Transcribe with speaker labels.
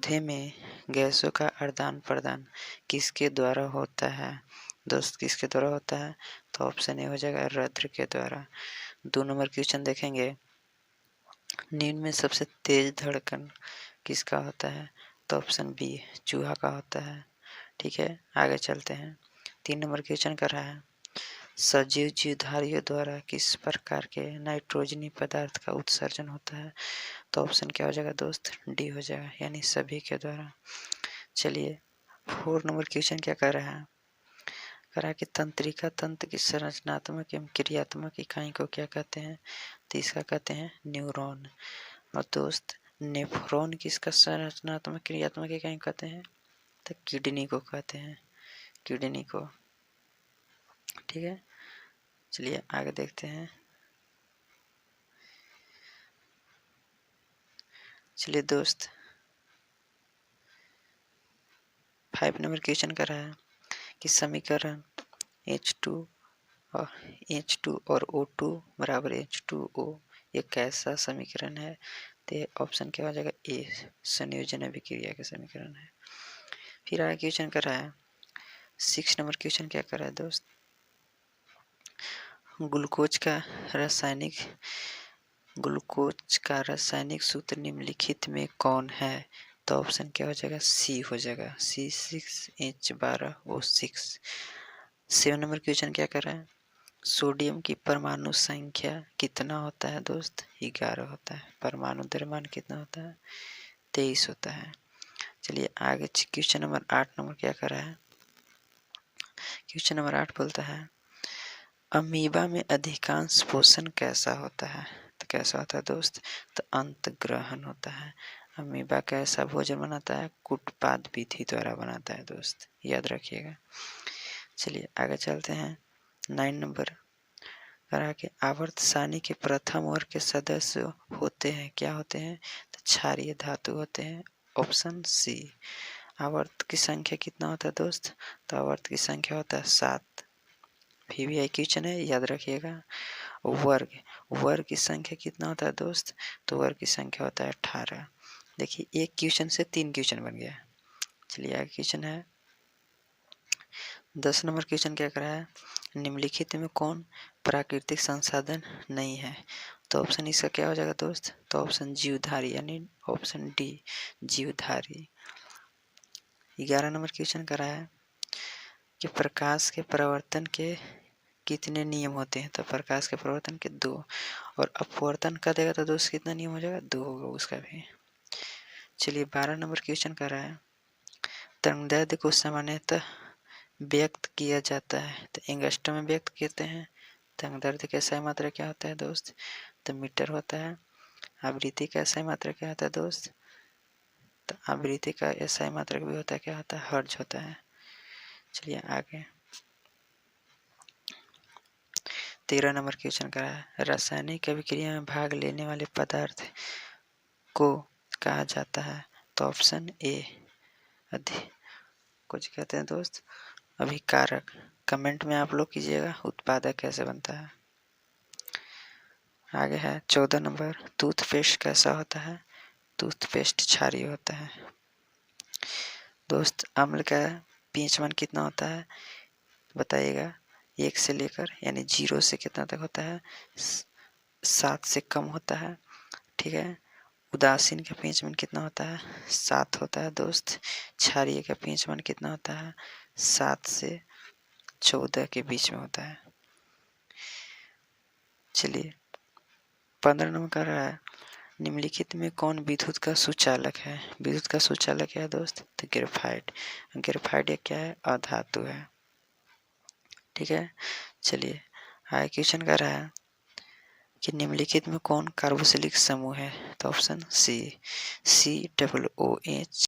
Speaker 1: पौधे में गैसों का आदान प्रदान किसके द्वारा होता है दोस्त, किसके द्वारा होता है? तो ऑप्शन ए हो जाएगा रद्र के द्वारा। 2 नंबर क्वेश्चन देखेंगे, निम्न में सबसे तेज धड़कन किसका होता है? तो ऑप्शन बी चूहा का होता है। ठीक है, आगे चलते हैं। 3 नंबर क्वेश्चन कर रहा है, सजीव जीवधारियों द्वारा किस प्रकार के नाइट्रोजनी पदार्थ का उत्सर्जन होता है? तो ऑप्शन क्या हो जाएगा दोस्त? डी हो जाएगा, यानी सभी के द्वारा। चलिए 4 नंबर क्वेश्चन क्या कर रहा है, कह रहा है कि तंत्रिका तंत्र की संरचनात्मक एवं क्रियात्मक इकाई को क्या कहते हैं? तो इसका कहते हैं न्यूरॉन। और दोस्त नेफ्रॉन किसका संरचनात्मक क्रियात्मक इकाई कहते हैं? तो किडनी को कहते हैं, किडनी को। ठीक है, चलिए आगे देखते हैं। चलिए दोस्त 5 नंबर क्वेश्चन कर रहा है कि समीकरण H2 और O2 बराबर H2O ये कैसा समीकरण है? तो ऑप्शन क्या हो जाएगा? ए संयोजन अभिक्रिया का समीकरण है। फिर आगे क्वेश्चन कर रहा है 6 नंबर क्वेश्चन क्या कर रहा है दोस्त, ग्लूकोज का रासायनिक सूत्र निम्नलिखित में कौन है? तो ऑप्शन क्या हो जाएगा? सी हो जाएगा, C6H12O6। 7 नंबर क्वेश्चन क्या कर रहा है, सोडियम की परमाणु संख्या कितना होता है दोस्त? 11 होता है। परमाणु द्रव्यमान कितना होता है? 23 होता है। चलिए आगे क्वेश्चन नंबर 8 नंबर क्या कर रहा है, क्वेश्चन नंबर 8 बोलता है अमीबा में अधिकांश पोषण कैसा होता है? तो कैसा होता है दोस्त? तो अंतग्रहण होता है। अमीबा कैसा भोजन बनाता है? कूटपाद विधि द्वारा बनाता है दोस्त, याद रखिएगा। चलिए आगे चलते हैं। 9 नंबर करा के आवर्त सारणी के प्रथम वर्ग के सदस्य होते हैं, क्या होते हैं? तो क्षारीय धातु होते हैं, ऑप्शन सी। आवर्त की संख्या कितना होता है दोस्त? तो आवर्त की संख्या होता है 7। VVI क्वेश्चन है, याद रखिएगा। वर्ग की संख्या कितना होता है दोस्त? तो वर्ग की संख्या होता है 18। देखिए एक क्वेश्चन से 3 क्वेश्चन बन गया। चलिए आगे क्वेश्चन है 10 नंबर क्वेश्चन क्या कर रहा है, निम्नलिखित में कौन प्राकृतिक संसाधन नहीं है? तो ऑप्शन इसका क्या हो जाएगा दोस्त? तो ऑप्शन जीवधारी, यानी ऑप्शन डी जीवधारी। 11 नंबर क्वेश्चन कर रहा है कि प्रकाश के परिवर्तन के कितने नियम होते हैं? तो प्रकाश के परिवर्तन के 2, और अपवर्तन का देगा तो दोस्त कितना नियम हो जाएगा? 2 होगा उसका भी। चलिए 12 नंबर क्वेश्चन कर रहा है तरंगदैर्ध्य को सामान्यतः व्यक्त किया जाता है, तो एंगस्ट्रम में व्यक्त करते हैं। तरंगदैर्ध्य का SI मात्रा क्या होता है दोस्त? तो मीटर होता है। आवृत्ति का SI मात्रा क्या होता है दोस्त? तो आवृत्ति का SI मात्रा भी होता है, क्या होता है? हर्ट्ज होता है। चलिए आगे 13 नंबर क्वेश्चन का है रासायनिक अभिक्रिया में भाग लेने वाले पदार्थ को कहा जाता है? तो ऑप्शन ए कुछ कहते हैं दोस्त अभिकारक। कमेंट में आप लोग कीजिएगा उत्पादक कैसे बनता है। आगे है 14 नंबर, टूथपेस्ट कैसा होता है? टूथपेस्ट क्षारीय होता है दोस्त। अम्ल का pH मान कितना होता है बताइएगा? 1 से लेकर यानी 0 से कितना तक होता है? 7 से कम होता है। ठीक है, उदासीन का pH मान कितना होता है? 7 होता है दोस्त। क्षारीय का pH मान कितना होता है? 7 से 14 के बीच में होता है। चलिए 15 नंबर का रहा है निम्नलिखित में कौन विद्युत का सुचालक है? विद्युत का सुचालक क्या है दोस्त? तो ग्रेफाइट। ग्रेफाइट एक क्या है? अधातु है। ठीक है, चलिए आगे क्वेश्चन कर रहा है कि निम्नलिखित में कौन कार्बोक्सिलिक समूह है? तो ऑप्शन सी COOH